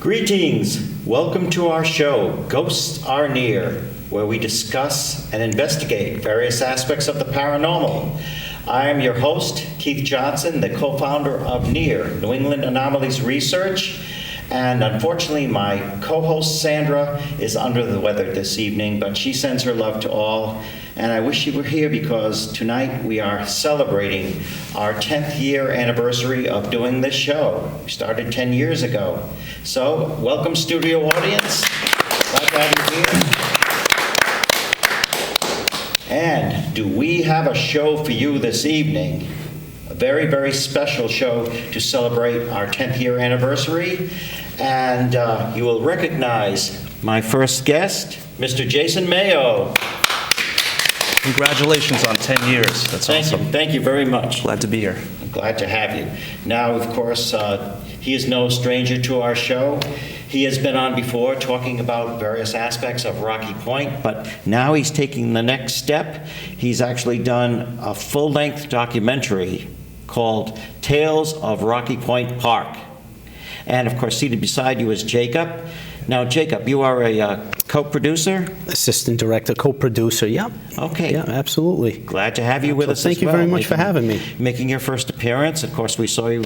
Greetings! Welcome to our show, Ghosts Are Near, where we discuss and investigate various aspects of the paranormal. I am your host, Keith Johnson, the co-founder of N.E.A.R, New England Anomalies Research. And unfortunately, my co-host Sandra is under the weather this evening, but she sends her love to all. And I wish she were here because tonight we are celebrating our 10th year anniversary of doing this show. We started 10 years ago. So, welcome studio audience. Glad to have you here. And do we have a show for you this evening? A very, very special show to celebrate our 10th year anniversary. And you will recognize my first guest, Mr. Jason Mayoh. Congratulations on 10 years. That's awesome. Thank you very much. Glad to be here. I'm glad to have you. Now, of course, he is no stranger to our show. He has been on before talking about various aspects of Rocky Point, but now he's taking the next step. He's actually done a full-length documentary called Tales of Rocky Point Park. And, of course, seated beside you is Jacob. Now, Jacob, you are a co-producer? Assistant director, co-producer, yep. Okay. Yeah, absolutely. Glad to have you with us. Thank you very much for having me. Making your first appearance. Of course, we saw you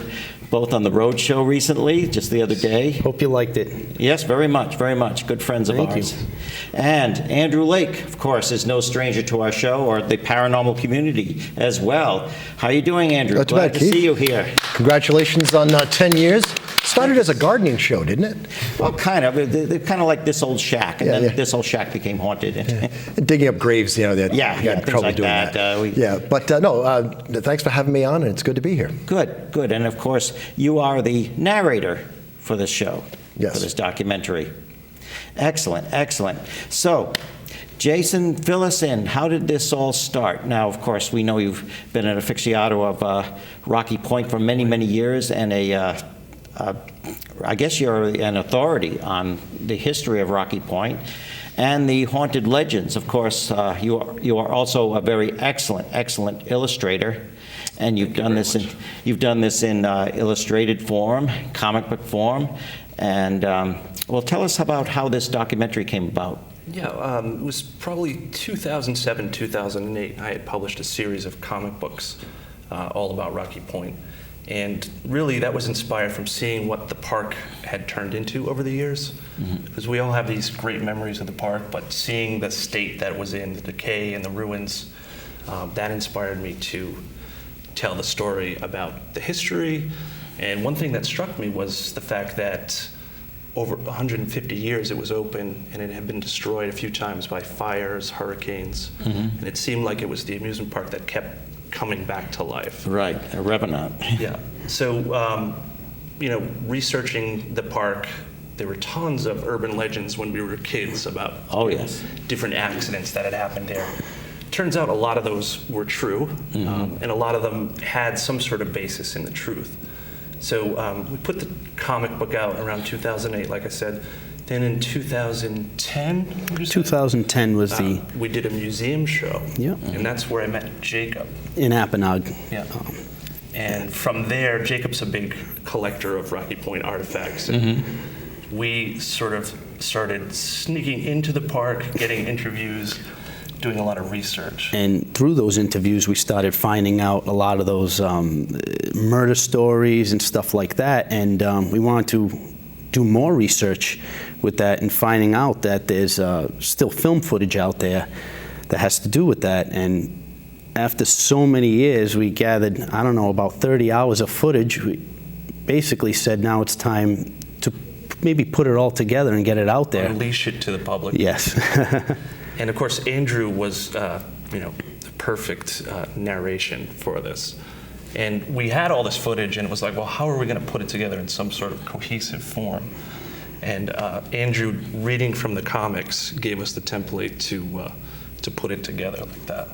both on the road show recently, just the other day. Hope you liked it. Yes, very much, very much. Good friends of ours. Thank you. And Andrew Lake, of course, is no stranger to our show or the paranormal community as well. How are you doing, Andrew? Not too Glad bad, to Keith. see you here. Congratulations on 10 years. Started as a gardening show, didn't it? Well, kind of. They're kind of like This Old Shack, and then This Old Shack became haunted. And digging up graves, you know, that Yeah, you had things trouble like doing that. that. Thanks for having me on, and it's good to be here. Good. And of course, you are the narrator for this show, Yes. for this documentary. Excellent. So, Jason, fill us in. How did this all start? Now, of course, we know you've been an aficionado of Rocky Point for many, many years, and I guess you're an authority on the history of Rocky Point and the haunted legends. Of course, you are also a very excellent illustrator, and you've done this in illustrated form, comic book form, and well, tell us about how this documentary came about. Yeah, it was probably 2007, 2008. I had published a series of comic books all about Rocky Point. And really, that was inspired from seeing what the park had turned into over the years. Because we all have these great memories of the park, but seeing the state that it was in, the decay and the ruins, that inspired me to tell the story about the history. And one thing that struck me was the fact that over 150 years it was open, and it had been destroyed a few times by fires, hurricanes, and it seemed like it was the amusement park that kept coming back to life. Right, a revenant. Yeah. So, researching the park, there were tons of urban legends when we were kids about different accidents that had happened there. Turns out a lot of those were true, and a lot of them had some sort of basis in the truth. So we put the comic book out around 2008, like I said. Then in 2010, 2010 was we did a museum show, and that's where I met Jacob. In Apponaug. Yeah. And from there, Jacob's a big collector of Rocky Point artifacts. And we sort of started sneaking into the park, getting interviews, doing a lot of research. And through those interviews, we started finding out a lot of those murder stories and stuff like that. And we wanted to do more research with that and finding out that there's still film footage out there that has to do with that. And after so many years, we gathered, I don't know, about 30 hours of footage. We basically said now it's time to maybe put it all together and get it out there. Unleash it to the public. Yes. And of course, Andrew was, the perfect narration for this. And we had all this footage, and it was like, well, how are we going to put it together in some sort of cohesive form? And Andrew, reading from the comics, gave us the template to put it together like that.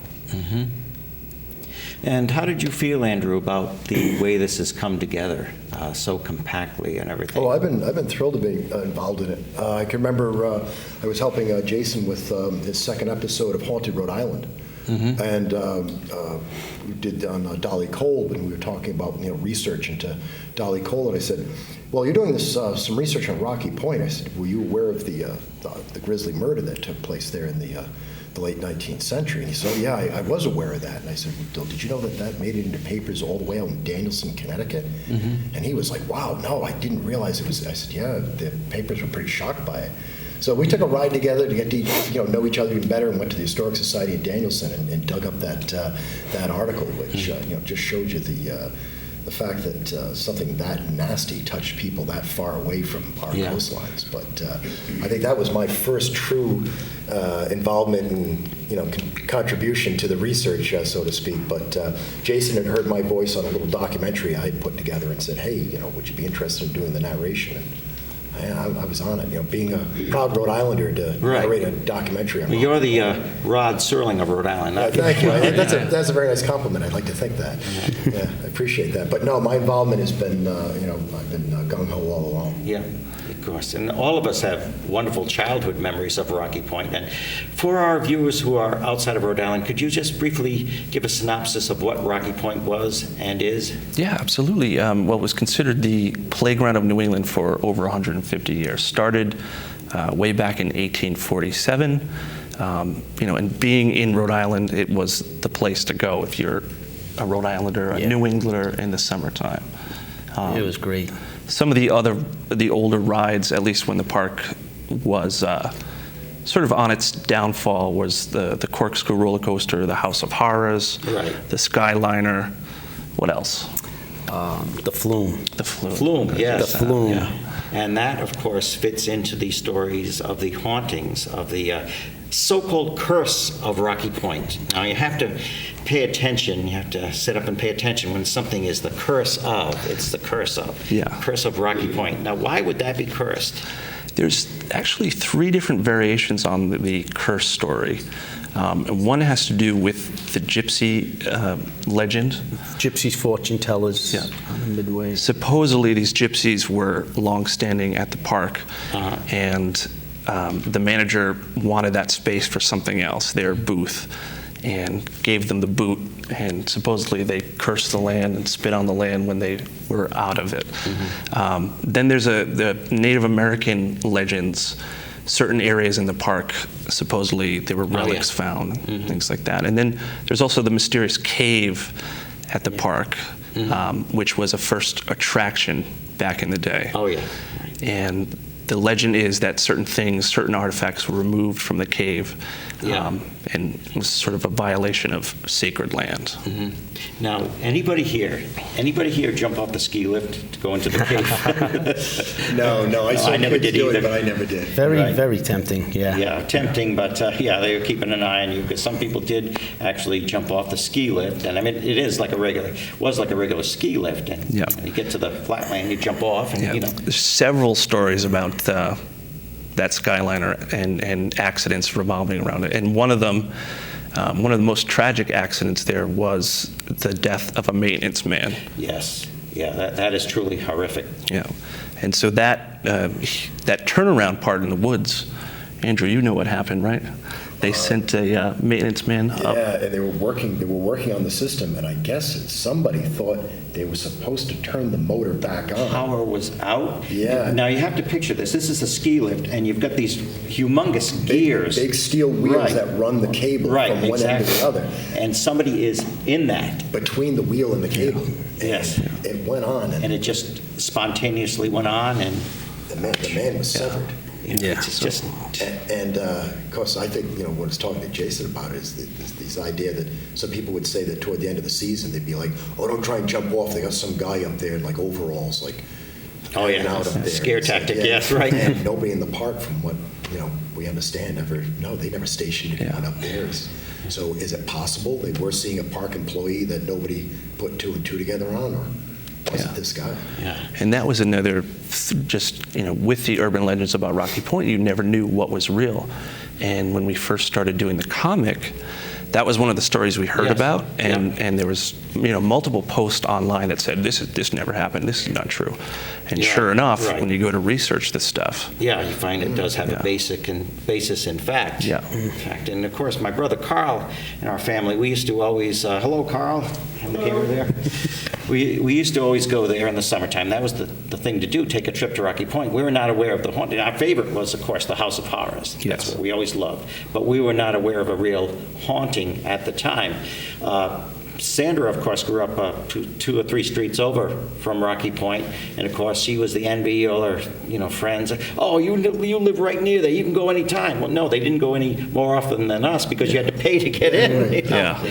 And how did you feel, Andrew, about the way this has come together so compactly and everything? Oh, I've been thrilled to be involved in it. I can remember I was helping Jason with his second episode of Haunted Rhode Island. And we did on Dolly Cole, and we were talking about research into Dolly Cole, and I said, well, you're doing this some research on Rocky Point. I said, were you aware of the grisly murder that took place there in the late 19th century? And he said, oh, yeah, I was aware of that. And I said, well, did you know that made it into papers all the way out in Danielson, Connecticut? And he was like, wow, no, I didn't realize it was. I said, yeah, the papers were pretty shocked by it. So we took a ride together to get to know each other even better, and went to the Historic Society in Danielson and dug up that article, which just showed you the fact that something that nasty touched people that far away from our coastlines. But I think that was my first true involvement and contribution to the research, so to speak. But Jason had heard my voice on a little documentary I had put together and said, hey, would you be interested in doing the narration? And I was on it, being a proud Rhode Islander to narrate a documentary. Well, you're the Rod Serling of Rhode Island. Thank you. That's a very nice compliment. I'd like to think that. Yeah, I appreciate that. But no, my involvement has been, I've been gung-ho all along. Yeah, of course. And all of us have wonderful childhood memories of Rocky Point. And for our viewers who are outside of Rhode Island, could you just briefly give a synopsis of what Rocky Point was and is? Yeah, absolutely. Well, it was considered the playground of New England for over 150 years. Started way back in 1847. And being in Rhode Island, it was the place to go if you're a Rhode Islander, a New Englander in the summertime. It was great. Some of the older rides, at least when the park was sort of on its downfall, was the Corkscrew roller coaster, the House of Horrors, the Skyliner. What else? The Flume. The Flume. Flume, yes. The Flume. And that, of course, fits into the stories of the hauntings of the so-called curse of Rocky Point. Now, you have to pay attention. You have to sit up and pay attention when something is the curse of. It's the curse of. Yeah. Curse of Rocky Point. Now, why would that be cursed? There's actually 3 different variations on the curse story. And one has to do with the gypsy legend. Gypsies, fortune tellers on the Midway. Supposedly, these gypsies were long-standing at the park, and the manager wanted that space for something else, their booth, and gave them the boot, and supposedly they cursed the land and spit on the land when they were out of it. Then there's the Native American legends. Certain areas in the park, supposedly there were relics found, things like that. And then there's also the mysterious cave at the park, which was a first attraction back in the day. Oh, yeah. And the legend is that certain artifacts were removed from the cave, and it was sort of a violation of sacred land. Now, anybody here jump off the ski lift to go into the cave? No, I never did do either. it, but I never did. Very tempting, Yeah, tempting, but they were keeping an eye on you, because some people did actually jump off the ski lift, and I mean, it was like a regular ski lift, and you get to the flatland, you jump off, and There's several stories about that Skyliner and accidents revolving around it, and one of them, one of the most tragic accidents there was the death of a maintenance man. Yes, that is truly horrific. Yeah, and so that turnaround part in the woods, Andrew, you know what happened, right? They sent a maintenance man up. Yeah, and they were working on the system, and I guess somebody thought they were supposed to turn the motor back on. Power was out. Yeah. Now you have to picture this. This is a ski lift, and you've got these humongous gears. Big steel wheels that run the cable from one end to the other. And somebody is in that. Between the wheel and the cable. Yes. It went on. And it just spontaneously went on, and the man was severed. It's just. And of course, I think when I was talking to Jason about it, is this idea that some people would say that toward the end of the season they'd be like, "Oh, don't try and jump off. They got some guy up there in like overalls, like out up there." Scare tactic. Yes, right. And nobody in the park, from what we understand, they never stationed anyone up there. So is it possible they were seeing a park employee that nobody put 2 and 2 together on, or was it this guy? Yeah. And that was another, with the urban legends about Rocky Point, you never knew what was real. And when we first started doing the comic, that was one of the stories we heard about, and there was multiple posts online that said this never happened, this is not true, and Yeah, sure enough, right. when you go to research this stuff, Yeah, you find it does have Yeah. a basis in fact. Yeah. In fact, and of course, my brother Carl and our family, we used to always, hello, Carl, have the camera there. We used to always go there in the summertime. That was the thing to do, take a trip to Rocky Point. We were not aware of the haunting. Our favorite was, of course, the House of Horrors. That's Yes. what we always loved. But we were not aware of a real haunting at the time. Sandra, of course, grew up two or three streets over from Rocky Point, and of course, she was the envy. All her, friends. Oh, you live right near there. You can go anytime. Well, no, they didn't go any more often than us because you had to pay to get in. Yeah.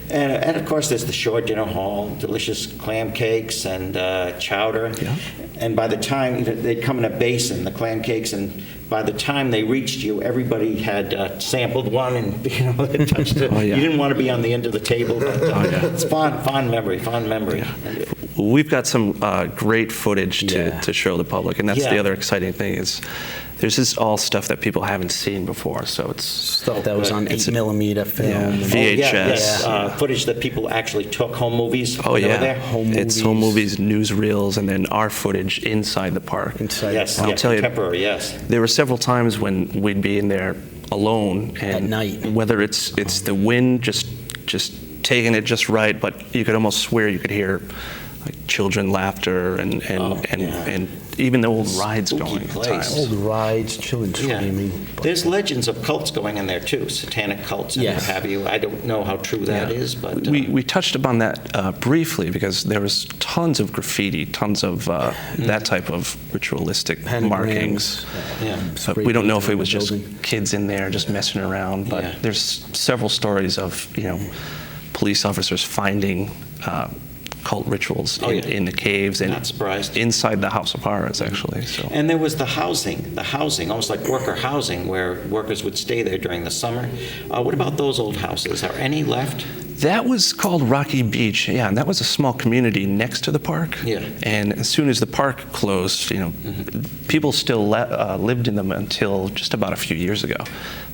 And of course, there's the shore dinner hall, delicious clam cakes and chowder. Yeah. And by the time they'd come in a basin, the clam cakes, and by the time they reached you, everybody had sampled one and they touched it. Oh, yeah. You didn't want to be on the end of the table. But, it's fond memory. And We've got some great footage to show the public, and that's Yeah. the other exciting thing is there's just all stuff that people haven't seen before. So it's Stuff that was on It's 8mm film. Yeah, and- VHS. yes, footage that people actually took, home movies. Oh when they were yeah, there. it's home movies, newsreels, and then our footage inside the park. Inside Yes, I'll tell you- contemporary, yes. There were several times when we'd be in there alone, and At night. whether it's the wind just taking it just right, but you could almost swear you could hear like children laughter and even the old rides Spooky going at place. times. Old rides, children Yeah. screaming. but- There's legends of cults going in there too, satanic cults and Yes. what have you. I don't know how true that Yeah. is, but We touched upon that briefly because there was tons of graffiti, tons of that type of ritualistic markings. yeah. But we don't know if it was Spray just painted on the building. kids in there just messing around. But Yeah. there's several stories of police officers finding cult rituals Oh, yeah. in the caves and Not surprised. inside the House of Horrors, actually. So And there was the housing, almost like worker housing, where workers would stay there during the summer. What about those old houses? Are any left? that was called Rocky Beach, yeah, and that was a small community next to the park. Yeah. And as soon as the park closed, people still lived in them until just about a few years ago.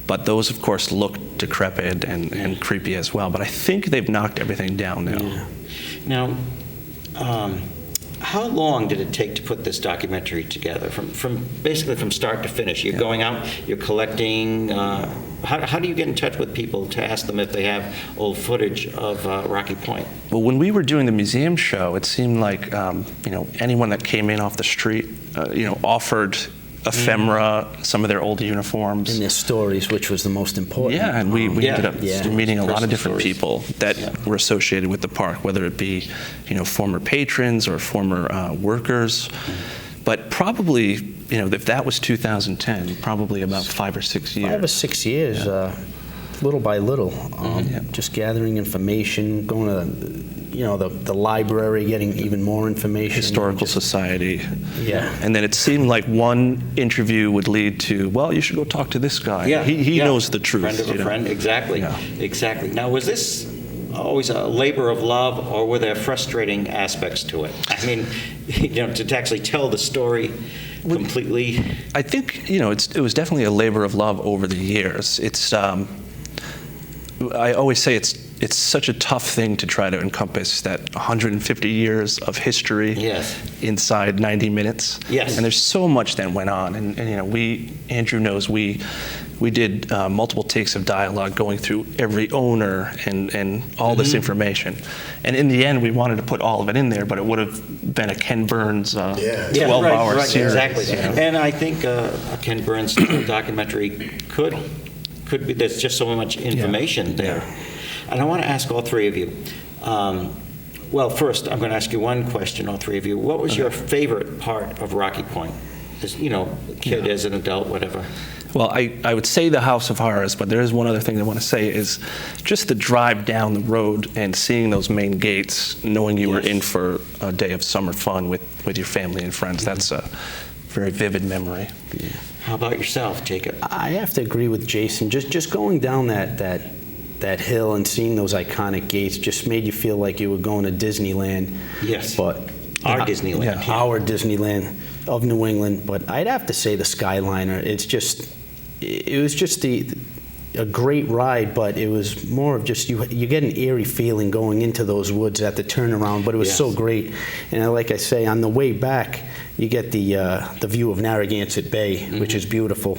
But those, of course, look decrepit and creepy as well. But I think they've knocked everything down now. Now, how long did it take to put this documentary together? Basically from start to finish. You're going out, you're collecting. How do you get in touch with people to ask them if they have old footage of Rocky Point? Well, when we were doing the museum show, it seemed like anyone that came in off the street, offered ephemera, some of their old uniforms. And their stories, which was the most important. Yeah, and we Yeah. ended up Yeah. meeting a lot Personal of different stories. people that were associated with the park, whether it be, former patrons or former workers. But probably, if that was 2010, probably about 5 or 6 years. 5 or 6 years, little by little, just gathering information, going to the library, getting even more information. Historical Just- Society. Yeah. And then it seemed like one interview would lead to, well, you should go talk to this guy. Yeah, He yeah. knows the truth. Friend of a friend, exactly, Yeah. exactly. Now, was this always a labor of love, or were there frustrating aspects to it? I mean, to actually tell the story completely. I think, it was definitely a labor of love over the years. It's, I always say it's such a tough thing to try to encompass that 150 years of history Yes. inside 90 minutes. Yes. And there's so much that went on. And Andrew knows we did multiple takes of dialogue going through every owner and all this information. And in the end, we wanted to put all of it in there, but it would have been a Ken Burns 12-hour right, series. exactly. And I think a Ken Burns documentary could be. There's just so much information there. And I want to ask all three of you. Well, first, I'm going to ask you one question, all three of you. What was your favorite part of Rocky Point? As kid, as an adult, whatever. Well, I would say the House of Horrors, but there is one other thing I want to say is just the drive down the road and seeing those main gates, knowing you were in for a day of summer fun with your family and friends. That's a very vivid memory. How about yourself, Jacob? I have to agree with Jason. Just going down that hill and seeing those iconic gates just made you feel like you were going to Disneyland. Yes. But Our Disneyland. Yeah. our Disneyland of New England. But I'd have to say the Skyliner. It was just a great ride, but it was more of just you get an eerie feeling going into those woods at the turnaround, but it was so great. And like I say, on the way back, you get the view of Narragansett Bay, which is beautiful.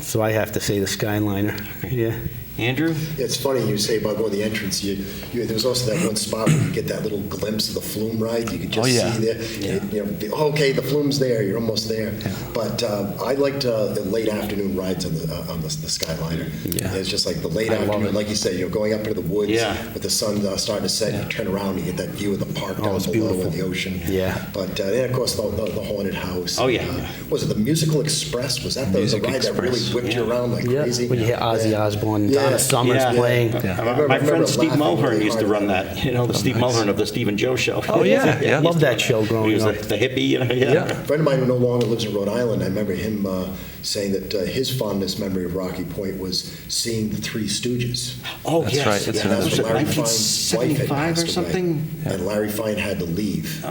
So I have to say the Skyliner. Yeah. Andrew? It's funny you say about going to the entrance. There was also that one spot where you get that little glimpse of the flume ride. You could just see there. Okay, the flume's there. You're almost there. Yeah. But I liked the late afternoon rides on the Skyliner. Yeah. It's just like the late afternoon, like you said, going up into the woods with the sun starting to set. You turn around and you get that view of the park down below and the ocean. Yeah. But then of course the haunted house. Oh yeah. Was it the Musical Express? Was that the ride that really whipped you around like crazy? When you hear Ozzy Osbourne. Donna Summer's playing. My friend Steve Mulhern used to run that. The Steve Mulhern of the Steve and Joe Show. Oh yeah, love that show growing up. He was the hippie. A friend of mine who no longer lives in Rhode Island, I remember him saying that his fondest memory of Rocky Point was seeing the Three Stooges. Oh, that's right. That's right. Was it Larry Fine's wife had passed or something? And Larry Fine had to leave.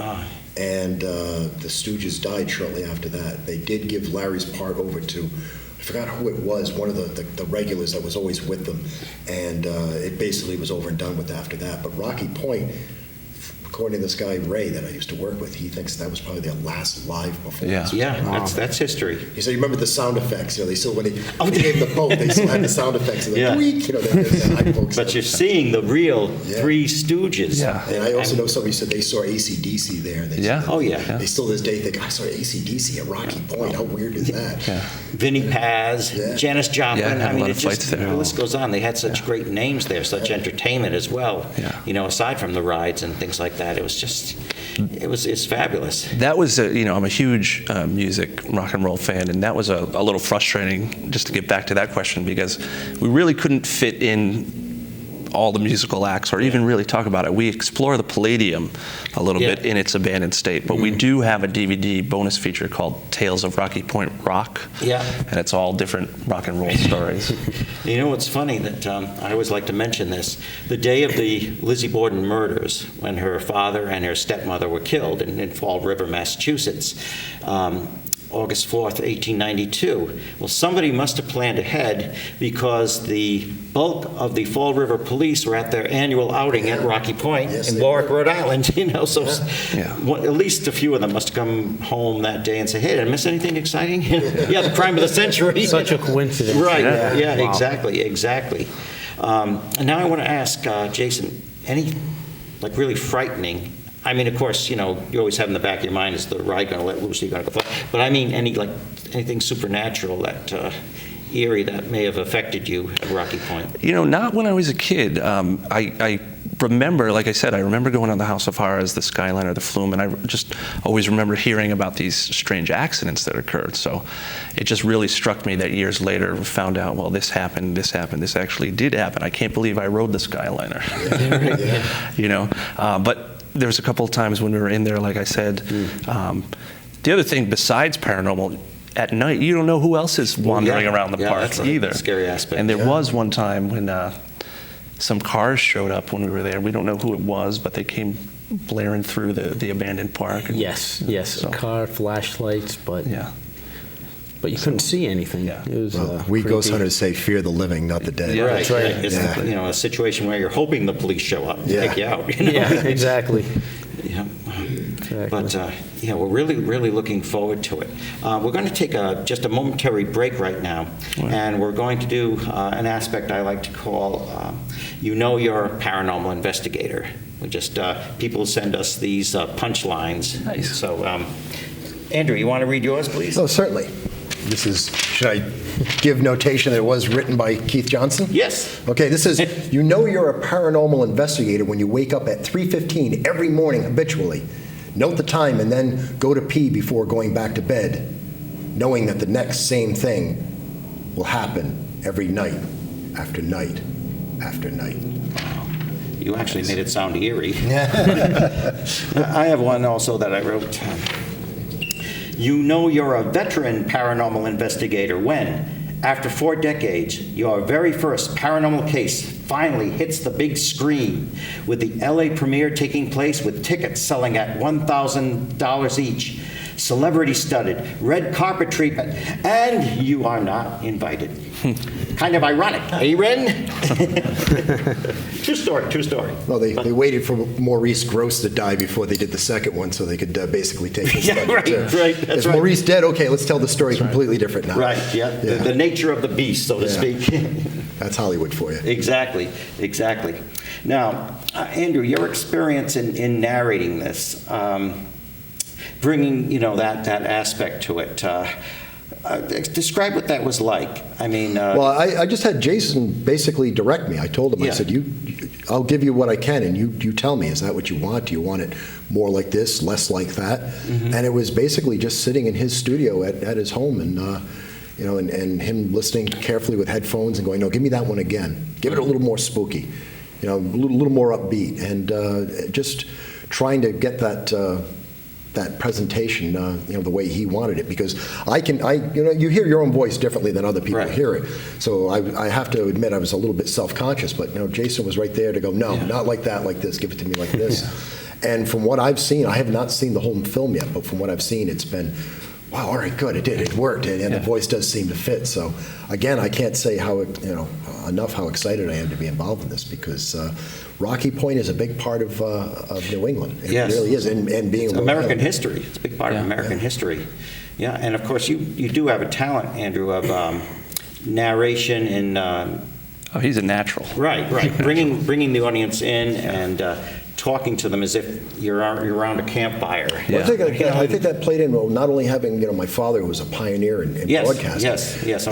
And the Stooges died shortly after that. They did give Larry's part over to, I forgot who it was, one of the regulars that was always with them, and it basically was over and done with after that. But Rocky Point, according to this guy Ray that I used to work with, he thinks that was probably their last live performance. That's history. He said, "You remember the sound effects? They still when they gave the boat, they still had the sound effects of the tweak. But you're seeing the real Three Stooges. Yeah. And I also know somebody said they saw AC/DC there. And they still to this day think, I saw AC/DC at Rocky Point. How weird is that? Yeah. Vinnie Paz, Janis Joplin. I mean, the list goes on. They had such great names there, such entertainment as well. Yeah. Aside from the rides and things like that, it was just, it's fabulous. That was, I'm a huge music, rock and roll fan, and that was a little frustrating, just to get back to that question, because we really couldn't fit in all the musical acts or even really talk about it. We explore the Palladium a little bit in its abandoned state, but we do have a DVD bonus feature called Tales of Rocky Point Rock. Yeah. And it's all different rock and roll stories. You know what's funny that I always like to mention this. The day of the Lizzie Borden murders, when her father and her stepmother were killed in Fall River, Massachusetts, August 4th, 1892. Well, somebody must have planned ahead, because the bulk of the Fall River police were at their annual outing at Rocky Point in Warwick, Rhode Island. So at least a few of them must have come home that day and say, "Hey, did I miss anything exciting?" The crime of the century. Such a coincidence. Right. Yeah. Wow. Exactly. And now I want to ask Jason, any really frightening? I mean, of course, you always have in the back of your mind, is the ride going to let loose? Are you going to go fly? But I mean, anything supernatural, that eerie, that may have affected you at Rocky Point? Not when I was a kid. I remember, like I said, I remember going on the House of Horrors, the Skyliner, the Flume, and I just always remember hearing about these strange accidents that occurred. So it just really struck me that years later we found out, well, this happened, this actually did happen. I can't believe I rode the Skyliner. But there was a couple of times when we were in there, like I said. The other thing, besides paranormal, at night, you don't know who else is wandering around the park that's either. A scary aspect. And there was one time when some cars showed up when we were there. We don't know who it was, but they came blaring through the abandoned park. Yes. A car, flashlights, but you couldn't see anything. Yeah. It was, we ghost hunters say fear the living, not the dead. Yeah, right. It's a situation where you're hoping the police show up and take you out. Yeah, exactly. But we're really looking forward to it. We're going to take just a momentary break right now, and we're going to do an aspect I like to call, you're a paranormal investigator. We just people send us these punchlines. Nice. So, Andrew, you want to read yours, please? Oh, certainly. Should I give notation that it was written by Keith Johnson? Yes. Okay, this is, you're a paranormal investigator when you wake up at 3:15 every morning habitually. Note the time and then go to pee before going back to bed, knowing that the next same thing will happen every night after night after night. You actually made it sound eerie. I have one also that I wrote. You're a veteran paranormal investigator when, after 4 decades, your very first paranormal case finally hits the big screen, with the LA premiere taking place with tickets selling at $1,000 each. celebrity-studded, red carpet treatment, and you are not invited. Kind of ironic, eh, Ren? True story. Well, they waited for Maurice Gross to die before they did the second one, so they could basically take his Yeah, thunder, too. right, that's Is right. Maurice dead? Okay, let's tell the story completely different now. Right, yeah, the nature of the beast, so to Yeah. speak. That's Hollywood for you. Exactly. Now, Andrew, your experience in narrating this, bringing, that aspect to it, describe what that was like. I mean... Well, I just had Jason basically direct me. I told him, I Yeah. said, I'll give you what I can, and you tell me, is that what you want? Do you want it more like this, less like that? Mm-hmm. And it was basically just sitting in his studio at his home, and and him listening carefully with headphones and going, no, give me that one again. Give it a little more spooky, a little more upbeat, and just trying to get that presentation, the way he wanted it, because you hear your own voice differently than other people Right. hear it. So I have to admit I was a little bit self-conscious, but Jason was right there to go, no, not like that, like this, give it to me like this. And from what I've seen, I have not seen the whole film yet, but from what I've seen, it's been, wow, all right, good, it worked, and the voice does seem to fit. So again, I can't say enough how excited I am to be involved in this, because Rocky Point is a big part of New England. It Yes. really is, and being It's American history. It's a big part of American history. Yeah, and of course, you do have a talent, Andrew, of narration and... Oh, he's a natural. Right. Bringing the audience in and talking to them as if you're around a campfire. Well, I think that played in, not only having my father, who was a pioneer in broadcasting, yes.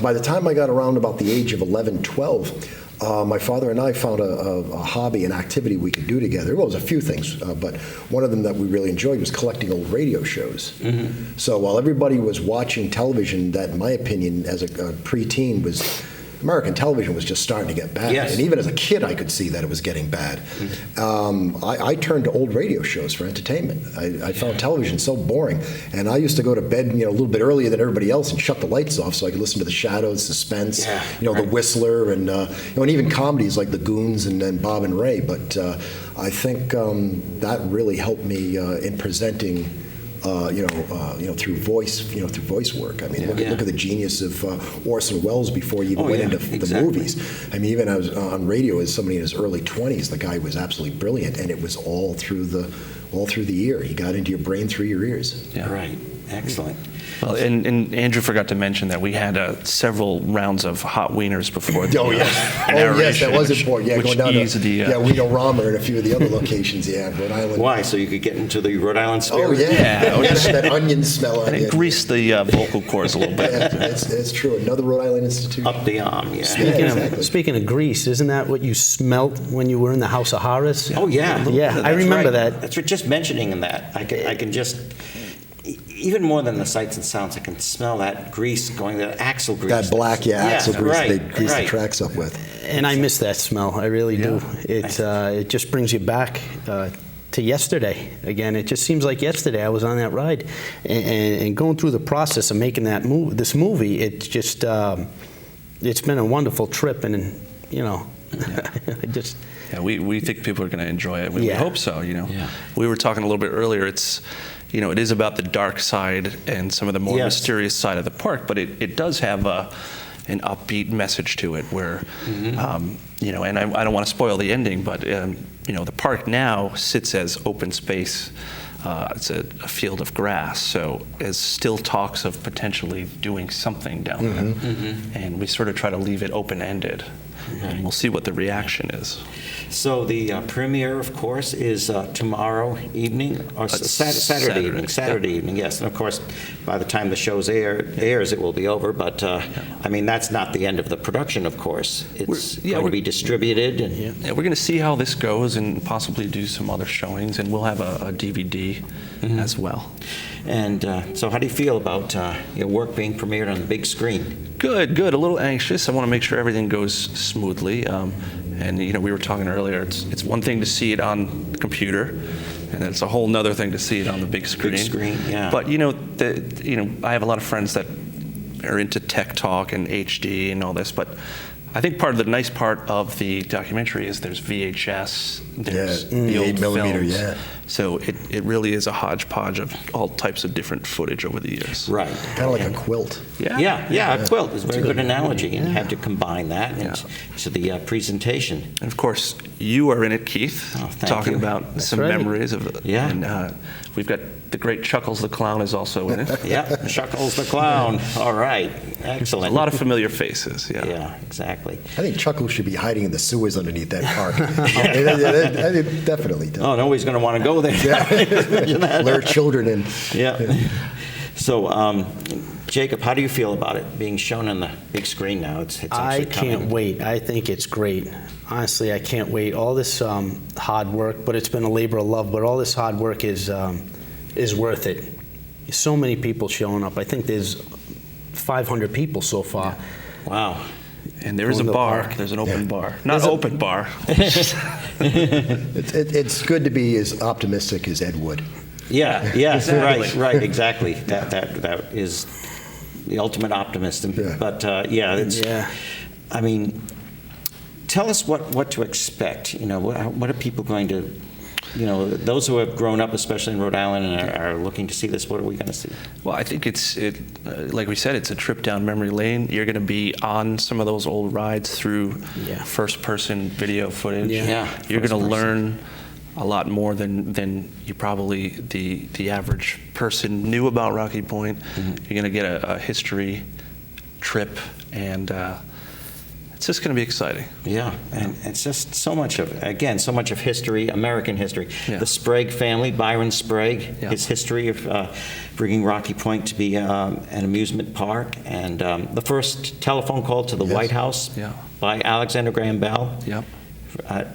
by the time I got around about the age of 11, 12, my father and I found a hobby, an activity we could do together. Well, it was a few things, but one of them that we really enjoyed was collecting old radio shows. Mm-hmm. So while everybody was watching television, that, in my opinion, as a preteen, American television was just starting to get bad. Yes. And even as a kid, I could see that it was getting bad. Mm-hmm. I turned to old radio shows for entertainment. I found television so boring. And I used to go to bed a little bit earlier than everybody else and shut the lights off so I could listen to The Shadows, Suspense, The Whistler, and and even comedies like The Goons and Bob and Ray. But I think that really helped me in presenting through voice work. I mean, look at the genius of Orson Welles before he even went into the movies. I mean, even I was on radio as somebody in his early 20s. The guy was absolutely brilliant, and it was all through the ear. He got into your brain through your ears. Yeah. Right. Excellent. Well, and Andrew forgot to mention that we had several rounds of hot wieners before the yes, that was important. Yeah, going down to Wienerama and a few of the other locations. Yeah, Rhode Island. Why? So you could get into the Rhode Island spirit? Oh yeah, that onion smell on and it greased the vocal cords a little bit. It's true. Another Rhode Island institution. Up the arm, yeah. Speaking of grease, isn't that what you smelt when you were in the House of Horrors? Oh yeah. Yeah, I remember that. That's what, just mentioning that, I can just, even more than the sights and sounds, I can smell that grease going, that axle grease. That black, axle grease right, they grease the tracks up with. And I miss that smell. I really do. It just brings you back to yesterday. Again, it just seems like yesterday I was on that ride, and going through the process of making this movie. It's just it's been a wonderful trip, and I just. Yeah, we think people are going to enjoy it. We hope so. We were talking a little bit earlier. It's it is about the dark side and some of the more mysterious side of the park, but it does have an upbeat message to it where, and I don't want to spoil the ending, but, the park now sits as open space. It's a field of grass, so as still talks of potentially doing something down there. Mm-hmm. And we sort of try to leave it open-ended, and we'll see what the reaction is. So the premiere, of course, is tomorrow evening, or Saturday evening. Saturday evening, yes. And of course, by the time the show airs, it will be over. But I mean, that's not the end of the production, of course. It's going to be distributed. And we're going to see how this goes, and possibly do some other showings, and we'll have a DVD as well. And so, how do you feel about your work being premiered on the big screen? Good. A little anxious. I want to make sure everything goes smoothly. And we were talking earlier. It's one thing to see it on the computer, and it's a whole nother thing to see it on the big screen. Big screen, yeah. But I have a lot of friends that are into tech talk and HD and all this, but I think part of the nice part of the documentary is there's VHS, there's Yeah, the old 8mm, films. yeah. So it really is a hodgepodge of all types of different footage over the years. Right. Kind of like a quilt. Yeah, a quilt is a very good analogy, and had to combine that into the presentation. And of course, you are in it, Keith, Oh, thank talking you. about some right. memories of it. Yeah. And we've got the great Chuckles the Clown is also in it. Yep, Chuckles the Clown. All right, A excellent. lot of familiar faces, yeah. Yeah, exactly. I think Chuckles should be hiding in the sewers underneath that park. I definitely. Oh, nobody's going to want to go there. Imagine that. Lure children in. Yeah. So, Jacob, how do you feel about it being shown on the big screen now? It's I actually coming. can't wait. I think it's great. Honestly, I can't wait. All this hard work, but it's been a labor of love, but all this hard work is worth it. So many people showing up. I think there's 500 people so far. Wow. And there is a Going to the bar. park. There's an open bar. Not open bar. It's good to be as optimistic as Ed Wood. Yeah, Exactly. right, exactly. That is the ultimate optimism. Yeah. But it's. Yeah. I mean, tell us what to expect. You know, what are people going to? You know, those who have grown up, especially in Rhode Island, and are looking to see this, what are we going to see? Well, I think like we said, it's a trip down memory lane. You're going to be on some of those old rides through first-person video footage. Yeah. You're going to First-person. learn a lot more than you probably the average person knew about Rocky Point. You're going to get a history trip, and it's just going to be exciting. Yeah, and it's just so much of history, American history. Yeah. The Sprague family, Byron Sprague, Yeah. his history of bringing Rocky Point to be an amusement park, and the first telephone call to the White House Yeah. by Alexander Graham Bell Yep.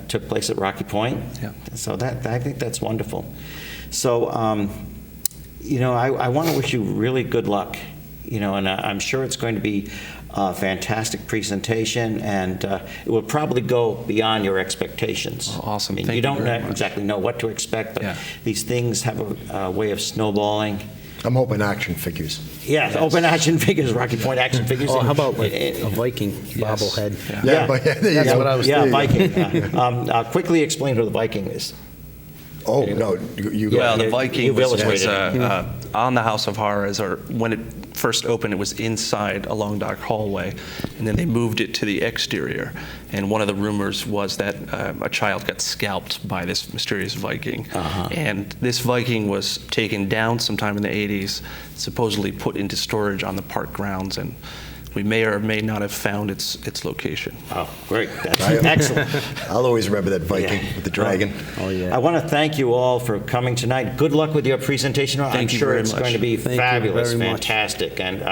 took place at Rocky Point. Yeah. So I think that's wonderful. So, you know, I want to wish you really good luck. You know, and I'm sure it's going to be a fantastic presentation, and it will probably go beyond your expectations. Oh, awesome. I mean, Thank you you don't very much. exactly know what to expect, but Yeah. these things have a way of snowballing. I'm hoping action figures. Yeah, open action figures, Rocky Point action figures. Oh, how about like Eh, a Viking bobblehead? Yeah. But there you That's go. what I was Yeah, thinking. Viking. Quickly explain who the Viking is. Oh, no, you go. Well, the you- Viking you've was illustrated on the House of Horrors, or when it first opened, it was inside a long dark hallway, and then they moved it to the exterior. And one of the rumors was that a child got scalped by this mysterious Viking. And this Viking was taken down sometime in the 80s, supposedly put into storage on the park grounds, and we may or may not have found its location. Oh, great. That's excellent. I'll always remember that Viking Yeah. with the dragon. Oh, yeah. I want to thank you all for coming tonight. Good luck with your presentation. I'm Thank you sure very it's much. going to be Thank you fabulous, very much. fantastic. And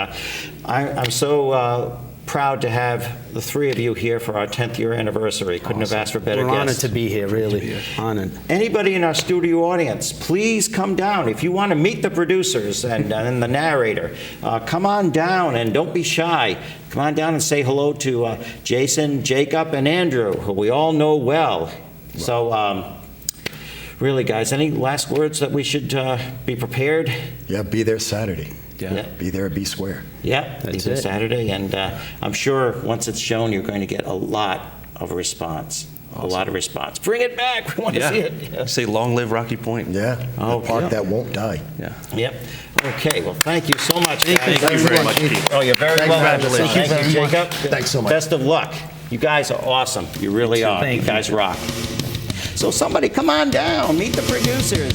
I'm so proud to have the three of you here for our 10th year anniversary. Couldn't have asked for better We're honored guests. to be here, really. Honored. Anybody in our studio audience, please come down. If you want to meet the producers and the narrator, come on down and don't be shy. Come on down and say hello to Jason, Jacob, and Andrew, who we all know well. So, really, guys, any last words that we should be prepared? Yeah, be there Saturday. Yeah. Be there, be square. Yeah, That's either it. Saturday, and I'm sure once it's shown, you're going to get a lot of response. A lot of response. Bring it back. We want to see it. Yeah. Say, long live Rocky Point. Yeah, Oh, a park yeah. that won't die. Yeah. Yep. Okay, well, thank you so much, guys. Thank you very much, Keith. Oh, you're very Thank you. welcome. Congratulations. Thank you, Thank you very Jacob. much. Thanks so much. Best of luck. You guys are awesome. You really are. Thank You you. guys rock. So somebody come on down. Meet the producers.